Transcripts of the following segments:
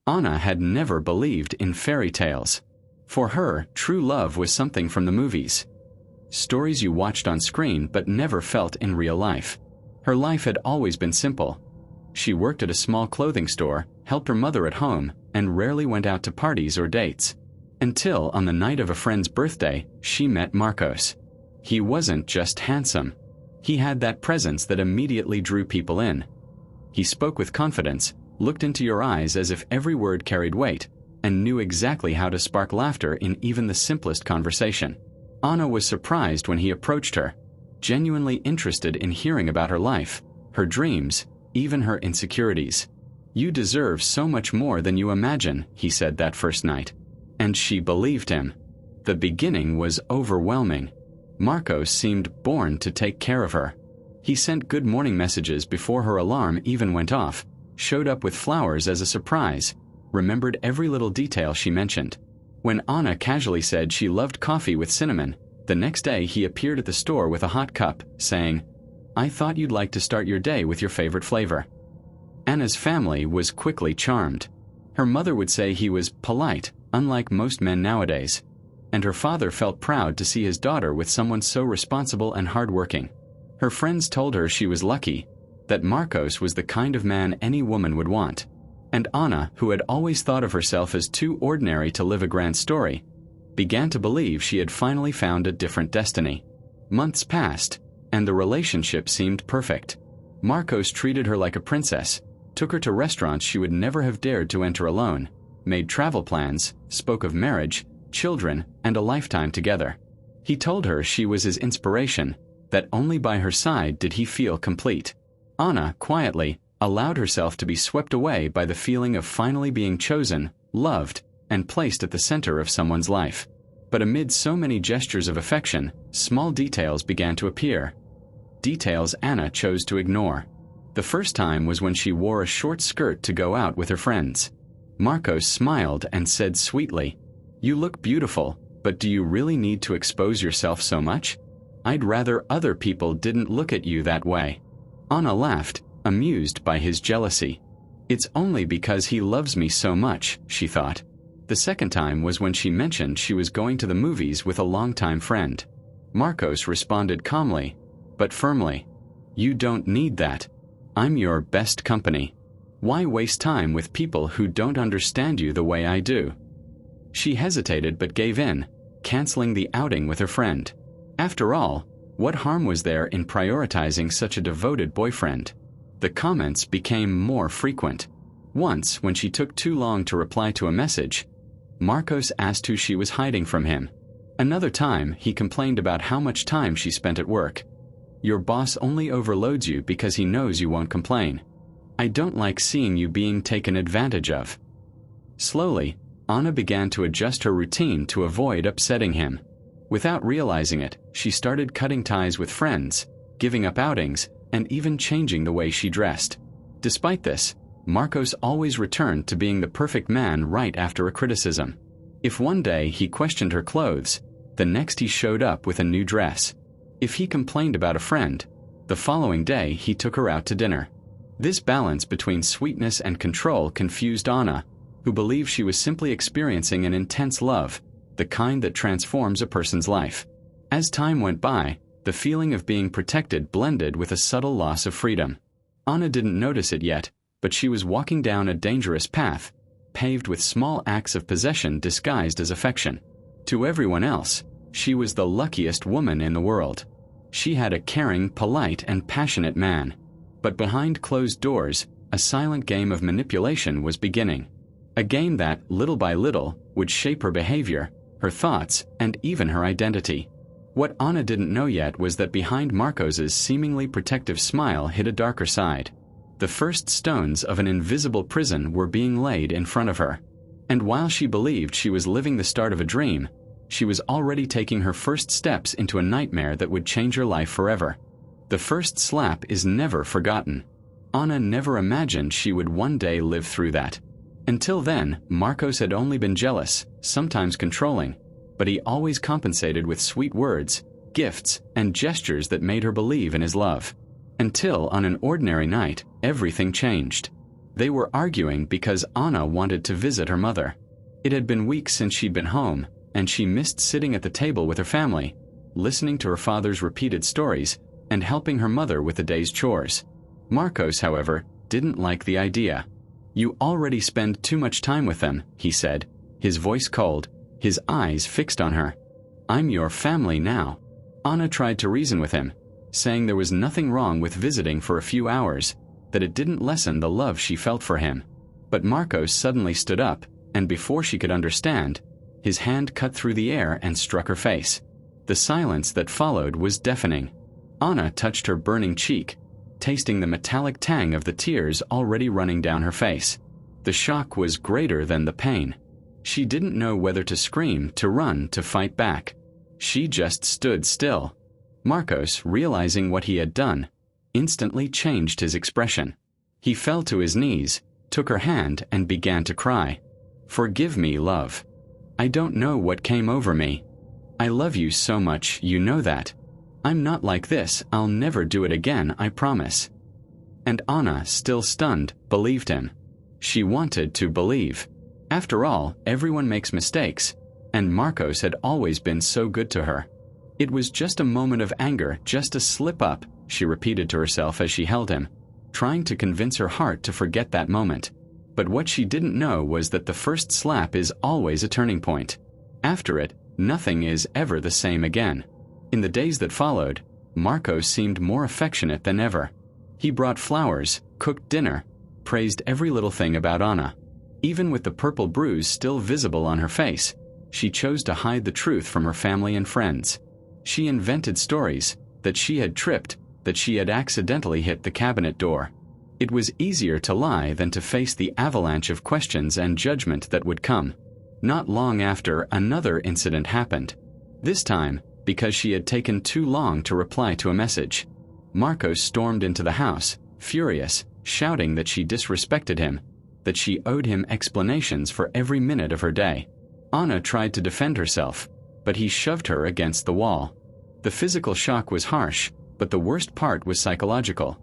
Anna had never believed in fairy tales. For her, true love was something from the movies. Stories you watched on screen but never felt in real life. Her life had always been simple. She worked at a small clothing store, helped her mother at home, and rarely went out to parties or dates. Until on the night of a friend's birthday, she met Marcos. He wasn't just handsome. He had that presence that immediately drew people in. He spoke with confidence, looked into your eyes as if every word carried weight, and knew exactly how to spark laughter in even the simplest conversation. Anna was surprised when he approached her, genuinely interested in hearing about her life, her dreams, even her insecurities. "You deserve so much more than you imagine," he said that first night. And she believed him. The beginning was overwhelming. Marcos seemed born to take care of her. He sent good morning messages before her alarm even went off, showed up with flowers as a surprise, remembered every little detail she mentioned. When Anna casually said she loved coffee with cinnamon, the next day he appeared at the store with a hot cup, saying, "I thought you'd like to start your day with your favorite flavor." Anna's family was quickly charmed. Her mother would say he was polite, unlike most men nowadays, and her father felt proud to see his daughter with someone so responsible and hardworking. Her friends told her she was lucky, that Marcos was the kind of man any woman would want. And Anna, who had always thought of herself as too ordinary to live a grand story, began to believe she had finally found a different destiny. Months passed, and the relationship seemed perfect. Marcos treated her like a princess, took her to restaurants she would never have dared to enter alone, made travel plans, spoke of marriage, children, and a lifetime together. He told her she was his inspiration, that only by her side did he feel complete. Anna, quietly, allowed herself to be swept away by the feeling of finally being chosen, loved, and placed at the center of someone's life. But amid so many gestures of affection, small details began to appear. Details Anna chose to ignore. The first time was when she wore a short skirt to go out with her friends. Marcos smiled and said sweetly, "You look beautiful, but do you really need to expose yourself so much? I'd rather other people didn't look at you that way." Anna laughed, amused by his jealousy. "It's only because he loves me so much," she thought. The second time was when she mentioned she was going to the movies with a longtime friend. Marcos responded calmly, but firmly, "You don't need that. I'm your best company. Why waste time with people who don't understand you the way I do?" She hesitated but gave in, canceling the outing with her friend. After all, what harm was there in prioritizing such a devoted boyfriend? The comments became more frequent. Once, when she took too long to reply to a message, Marcos asked who she was hiding from him. Another time, he complained about how much time she spent at work. "Your boss only overloads you because he knows you won't complain. I don't like seeing you being taken advantage of." Slowly, Anna began to adjust her routine to avoid upsetting him. Without realizing it, she started cutting ties with friends, giving up outings, and even changing the way she dressed. Despite this, Marcos always returned to being the perfect man right after a criticism. If one day he questioned her clothes, the next he showed up with a new dress. If he complained about a friend, the following day he took her out to dinner. This balance between sweetness and control confused Anna, who believed she was simply experiencing an intense love, the kind that transforms a person's life. As time went by, the feeling of being protected blended with a subtle loss of freedom. Anna didn't notice it yet, but she was walking down a dangerous path, paved with small acts of possession disguised as affection. To everyone else, she was the luckiest woman in the world. She had a caring, polite, and passionate man. But behind closed doors, a silent game of manipulation was beginning. A game that, little by little, would shape her behavior, her thoughts, and even her identity. What Anna didn't know yet was that behind Marcos's seemingly protective smile hid a darker side. The first stones of an invisible prison were being laid in front of her. And while she believed she was living the start of a dream, she was already taking her first steps into a nightmare that would change her life forever. The first slap is never forgotten. Anna never imagined she would one day live through that. Until then, Marcos had only been jealous, sometimes controlling, but he always compensated with sweet words, gifts, and gestures that made her believe in his love. Until, on an ordinary night, everything changed. They were arguing because Anna wanted to visit her mother. It had been weeks since she'd been home, and she missed sitting at the table with her family, listening to her father's repeated stories, and helping her mother with the day's chores. Marcos, however, didn't like the idea. "You already spend too much time with them," he said, his voice cold, his eyes fixed on her. "I'm your family now." Anna tried to reason with him, saying there was nothing wrong with visiting for a few hours, that it didn't lessen the love she felt for him. But Marcos suddenly stood up, and before she could understand, his hand cut through the air and struck her face. The silence that followed was deafening. Anna touched her burning cheek, tasting the metallic tang of the tears already running down her face. The shock was greater than the pain. She didn't know whether to scream, to run, to fight back. She just stood still. Marcos, realizing what he had done, instantly changed his expression. He fell to his knees, took her hand, and began to cry. "Forgive me, love. I don't know what came over me. I love you so much, you know that. I'm not like this, I'll never do it again, I promise." And Anna, still stunned, believed him. She wanted to believe. After all, everyone makes mistakes, and Marcos had always been so good to her. It was just a moment of anger, just a slip-up, she repeated to herself as she held him, trying to convince her heart to forget that moment. But what she didn't know was that the first slap is always a turning point. After it, nothing is ever the same again. In the days that followed, Marcos seemed more affectionate than ever. He brought flowers, cooked dinner, praised every little thing about Anna. Even with the purple bruise still visible on her face, she chose to hide the truth from her family and friends. She invented stories, that she had tripped, that she had accidentally hit the cabinet door. It was easier to lie than to face the avalanche of questions and judgment that would come. Not long after, another incident happened. This time, because she had taken too long to reply to a message. Marcos stormed into the house, furious, shouting that she disrespected him, that she owed him explanations for every minute of her day. Anna tried to defend herself, but he shoved her against the wall. The physical shock was harsh, but the worst part was psychological.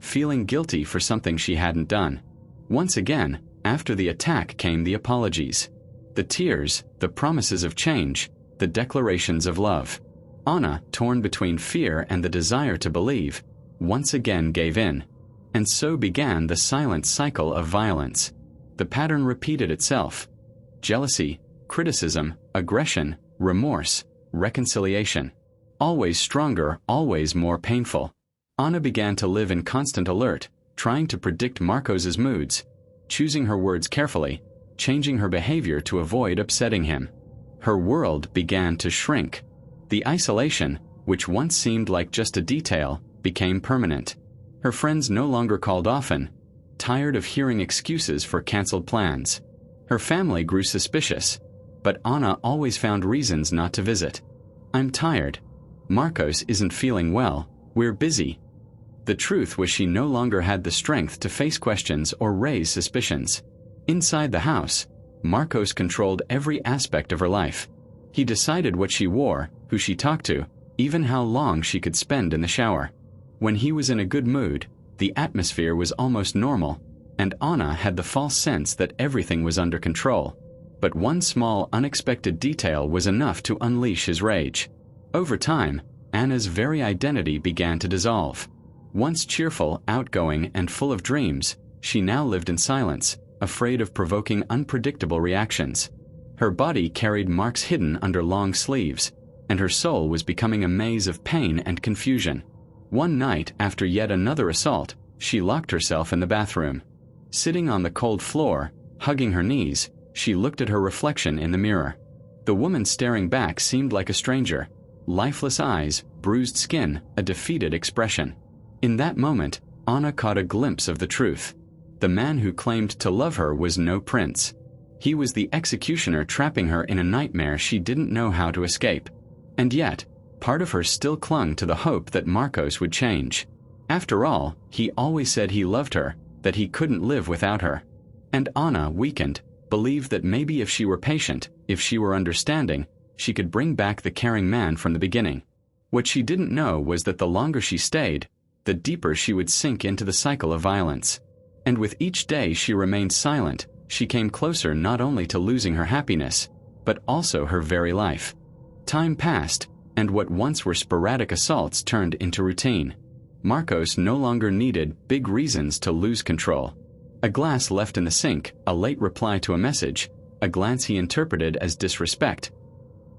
Feeling guilty for something she hadn't done. Once again, after the attack came the apologies. The tears, the promises of change, the declarations of love. Anna, torn between fear and the desire to believe, once again gave in. And so began the silent cycle of violence. The pattern repeated itself. Jealousy, criticism, aggression, remorse, reconciliation. Always stronger, always more painful. Anna began to live in constant alert, trying to predict Marcos's moods, choosing her words carefully, changing her behavior to avoid upsetting him. Her world began to shrink. The isolation, which once seemed like just a detail, became permanent. Her friends no longer called often, tired of hearing excuses for canceled plans. Her family grew suspicious, but Anna always found reasons not to visit. "I'm tired. Marcos isn't feeling well. We're busy." The truth was she no longer had the strength to face questions or raise suspicions. Inside the house, Marcos controlled every aspect of her life. He decided what she wore, who she talked to, even how long she could spend in the shower. When he was in a good mood, the atmosphere was almost normal, and Anna had the false sense that everything was under control. But one small, unexpected detail was enough to unleash his rage. Over time, Anna's very identity began to dissolve. Once cheerful, outgoing, and full of dreams, she now lived in silence, afraid of provoking unpredictable reactions. Her body carried marks hidden under long sleeves, and her soul was becoming a maze of pain and confusion. One night, after yet another assault, she locked herself in the bathroom. Sitting on the cold floor, hugging her knees, she looked at her reflection in the mirror. The woman staring back seemed like a stranger. Lifeless eyes, bruised skin, a defeated expression. In that moment, Anna caught a glimpse of the truth. The man who claimed to love her was no prince. He was the executioner trapping her in a nightmare she didn't know how to escape. And yet, part of her still clung to the hope that Marcos would change. After all, he always said he loved her, that he couldn't live without her. And Anna, weakened, believed that maybe if she were patient, if she were understanding, she could bring back the caring man from the beginning. What she didn't know was that the longer she stayed, the deeper she would sink into the cycle of violence. And with each day she remained silent, she came closer not only to losing her happiness, but also her very life. Time passed, and what once were sporadic assaults turned into routine. Marcos no longer needed big reasons to lose control. A glass left in the sink, a late reply to a message, a glance he interpreted as disrespect.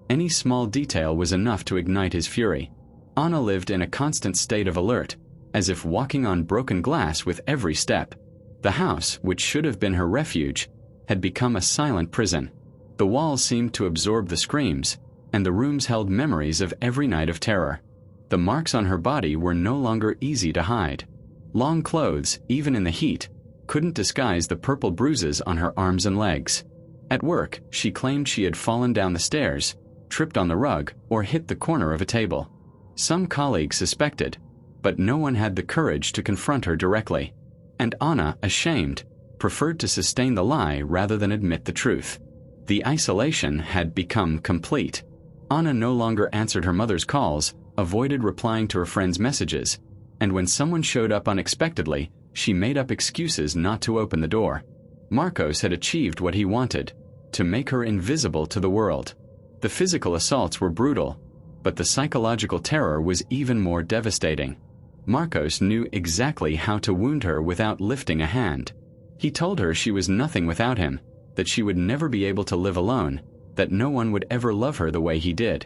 Any small detail was enough to ignite his fury. Anna lived in a constant state of alert, as if walking on broken glass with every step. The house, which should have been her refuge, had become a silent prison. The walls seemed to absorb the screams, and the rooms held memories of every night of terror. The marks on her body were no longer easy to hide. Long clothes, even in the heat, couldn't disguise the purple bruises on her arms and legs. At work, she claimed she had fallen down the stairs, tripped on the rug, or hit the corner of a table. Some colleagues suspected, but no one had the courage to confront her directly. And Anna, ashamed, preferred to sustain the lie rather than admit the truth. The isolation had become complete. Anna no longer answered her mother's calls, avoided replying to her friends' messages, and when someone showed up unexpectedly, she made up excuses not to open the door. Marcos had achieved what he wanted, to make her invisible to the world. The physical assaults were brutal, but the psychological terror was even more devastating. Marcos knew exactly how to wound her without lifting a hand. He told her she was nothing without him, that she would never be able to live alone, that no one would ever love her the way he did.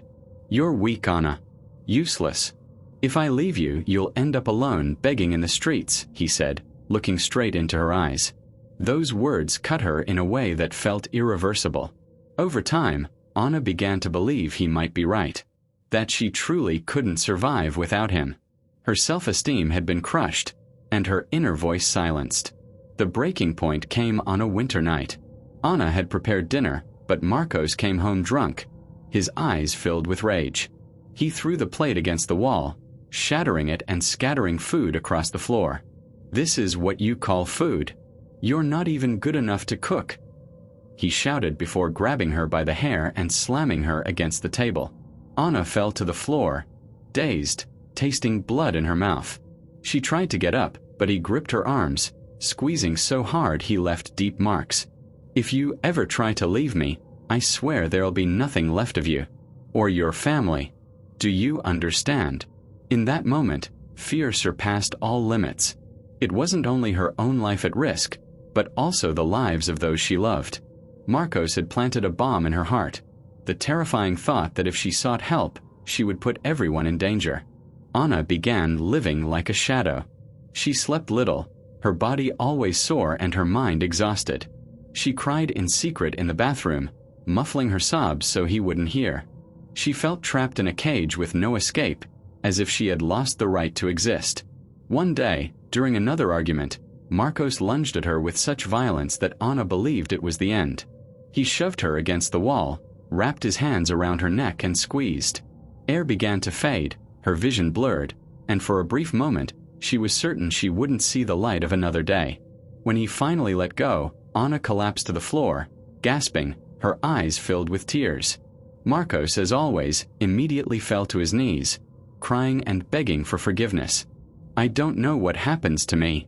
"You're weak, Anna. Useless. If I leave you, you'll end up alone begging in the streets," he said, looking straight into her eyes. Those words cut her in a way that felt irreversible. Over time, Anna began to believe he might be right, that she truly couldn't survive without him. Her self-esteem had been crushed, and her inner voice silenced. The breaking point came on a winter night. Anna had prepared dinner, but Marcos came home drunk, his eyes filled with rage. He threw the plate against the wall, shattering it and scattering food across the floor. "This is what you call food? You're not even good enough to cook," he shouted before grabbing her by the hair and slamming her against the table. Anna fell to the floor, dazed, tasting blood in her mouth. She tried to get up, but he gripped her arms, squeezing so hard he left deep marks. "If you ever try to leave me, I swear there'll be nothing left of you. Or your family. Do you understand?" In that moment, fear surpassed all limits. It wasn't only her own life at risk, but also the lives of those she loved. Marcos had planted a bomb in her heart, the terrifying thought that if she sought help, she would put everyone in danger. Anna began living like a shadow. She slept little, her body always sore and her mind exhausted. She cried in secret in the bathroom, muffling her sobs so he wouldn't hear. She felt trapped in a cage with no escape, as if she had lost the right to exist. One day, during another argument, Marcos lunged at her with such violence that Anna believed it was the end. He shoved her against the wall, wrapped his hands around her neck and squeezed. Air began to fade, her vision blurred, and for a brief moment, she was certain she wouldn't see the light of another day. When he finally let go, Anna collapsed to the floor, gasping, her eyes filled with tears. Marcos, as always, immediately fell to his knees, crying and begging for forgiveness. "I don't know what happens to me.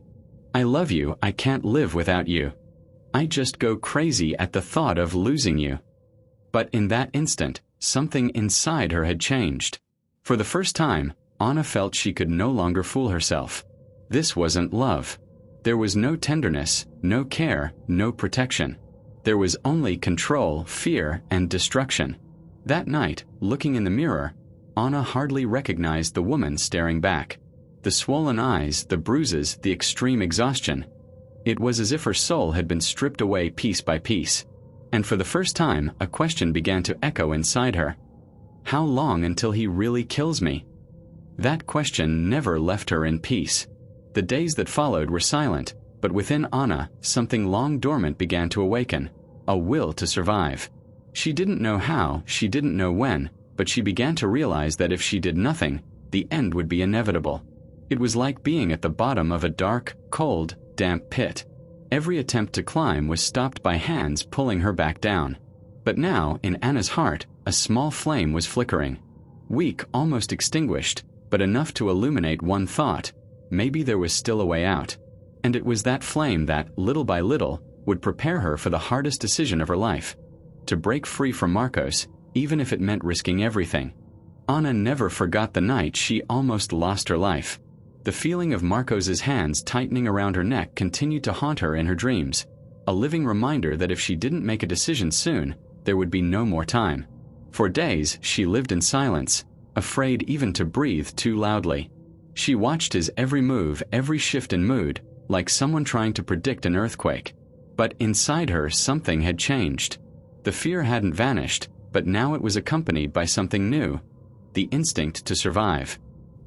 I love you, I can't live without you. I just go crazy at the thought of losing you." But in that instant, something inside her had changed. For the first time, Anna felt she could no longer fool herself. This wasn't love. There was no tenderness, no care, no protection. There was only control, fear, and destruction. That night, looking in the mirror, Anna hardly recognized the woman staring back. The swollen eyes, the bruises, the extreme exhaustion. It was as if her soul had been stripped away piece by piece. And for the first time, a question began to echo inside her. How long until he really kills me? That question never left her in peace. The days that followed were silent, but within Anna, something long dormant began to awaken, a will to survive. She didn't know how, she didn't know when, but she began to realize that if she did nothing, the end would be inevitable. It was like being at the bottom of a dark, cold, damp pit. Every attempt to climb was stopped by hands pulling her back down. But now, in Anna's heart, a small flame was flickering. Weak, almost extinguished, but enough to illuminate one thought. Maybe there was still a way out. And it was that flame that, little by little, would prepare her for the hardest decision of her life: to break free from Marcos, even if it meant risking everything. Anna never forgot the night she almost lost her life. The feeling of Marcos's hands tightening around her neck continued to haunt her in her dreams, a living reminder that if she didn't make a decision soon, there would be no more time. For days, she lived in silence, afraid even to breathe too loudly. She watched his every move, every shift in mood, like someone trying to predict an earthquake. But inside her, something had changed. The fear hadn't vanished, but now it was accompanied by something new: the instinct to survive.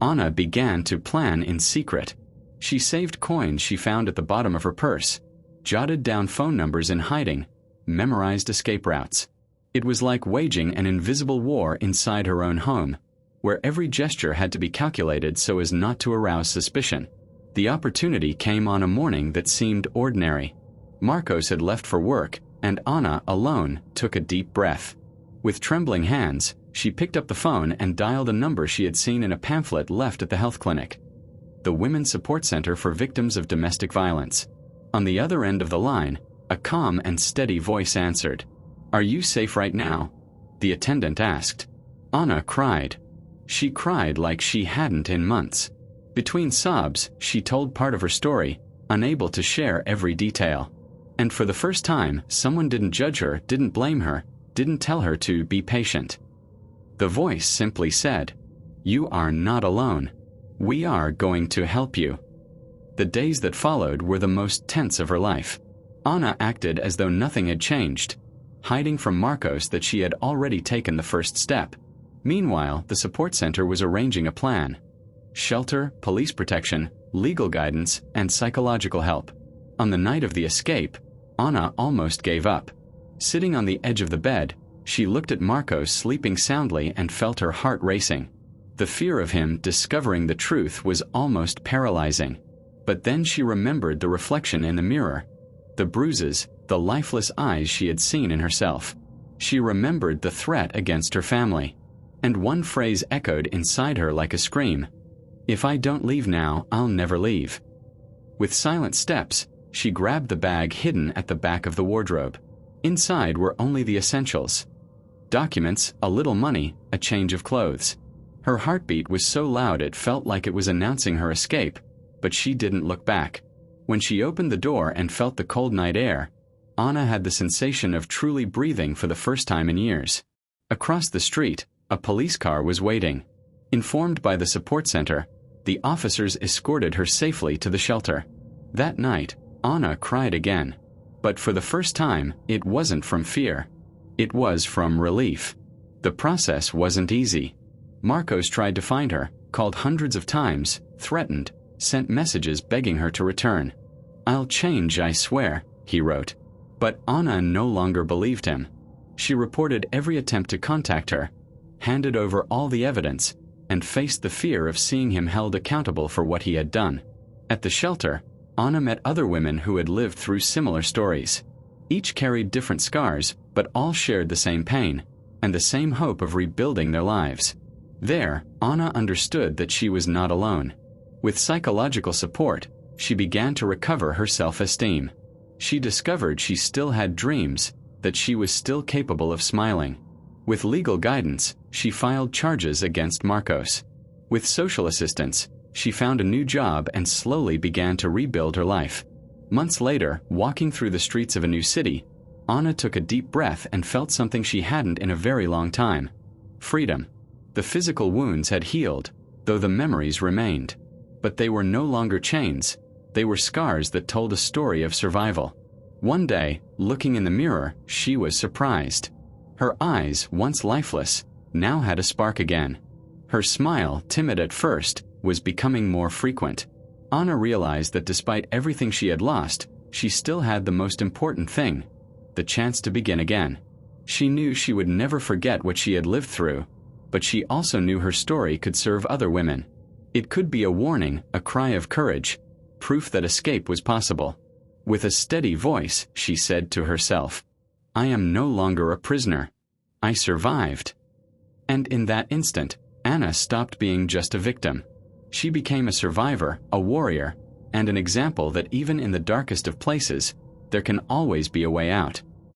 Anna began to plan in secret. She saved coins she found at the bottom of her purse, jotted down phone numbers in hiding, memorized escape routes. It was like waging an invisible war inside her own home, where every gesture had to be calculated so as not to arouse suspicion. The opportunity came on a morning that seemed ordinary. Marcos had left for work, and Anna, alone, took a deep breath. With trembling hands, she picked up the phone and dialed a number she had seen in a pamphlet left at the health clinic: the Women's Support Center for Victims of Domestic Violence. On the other end of the line, a calm and steady voice answered. "Are you safe right now?" the attendant asked. Anna cried. She cried like she hadn't in months. Between sobs, she told part of her story, unable to share every detail. And for the first time, someone didn't judge her, didn't blame her, didn't tell her to be patient. The voice simply said, "You are not alone. We are going to help you." The days that followed were the most tense of her life. Anna acted as though nothing had changed, hiding from Marcos that she had already taken the first step. Meanwhile, the support center was arranging a plan: shelter, police protection, legal guidance, and psychological help. On the night of the escape, Anna almost gave up. Sitting on the edge of the bed, she looked at Marcos sleeping soundly and felt her heart racing. The fear of him discovering the truth was almost paralyzing. But then she remembered the reflection in the mirror, the bruises, the lifeless eyes she had seen in herself. She remembered the threat against her family. And one phrase echoed inside her like a scream: "If I don't leave now, I'll never leave." With silent steps, she grabbed the bag hidden at the back of the wardrobe. Inside were only the essentials: documents, a little money, a change of clothes. Her heartbeat was so loud it felt like it was announcing her escape, but she didn't look back. When she opened the door and felt the cold night air, Anna had the sensation of truly breathing for the first time in years. Across the street, a police car was waiting. Informed by the support center, the officers escorted her safely to the shelter. That night, Anna cried again. But for the first time, it wasn't from fear. It was from relief. The process wasn't easy. Marcos tried to find her, called hundreds of times, threatened, sent messages begging her to return. "I'll change, I swear," he wrote. But Anna no longer believed him. She reported every attempt to contact her, handed over all the evidence, and faced the fear of seeing him held accountable for what he had done. At the shelter, Anna met other women who had lived through similar stories. Each carried different scars, but all shared the same pain, and the same hope of rebuilding their lives. There, Anna understood that she was not alone. With psychological support, she began to recover her self-esteem. She discovered she still had dreams, that she was still capable of smiling. With legal guidance, she filed charges against Marcos. With social assistance, she found a new job and slowly began to rebuild her life. Months later, walking through the streets of a new city, Anna took a deep breath and felt something she hadn't in a very long time: freedom. The physical wounds had healed, though the memories remained. But they were no longer chains. They were scars that told a story of survival. One day, looking in the mirror, she was surprised. Her eyes, once lifeless, now had a spark again. Her smile, timid at first, was becoming more frequent. Anna realized that despite everything she had lost, she still had the most important thing: the chance to begin again. She knew she would never forget what she had lived through, but she also knew her story could serve other women. It could be a warning, a cry of courage, proof that escape was possible. With a steady voice, she said to herself, "I am no longer a prisoner. I survived." And in that instant, Anna stopped being just a victim. She became a survivor, a warrior, and an example that even in the darkest of places, there can always be a way out.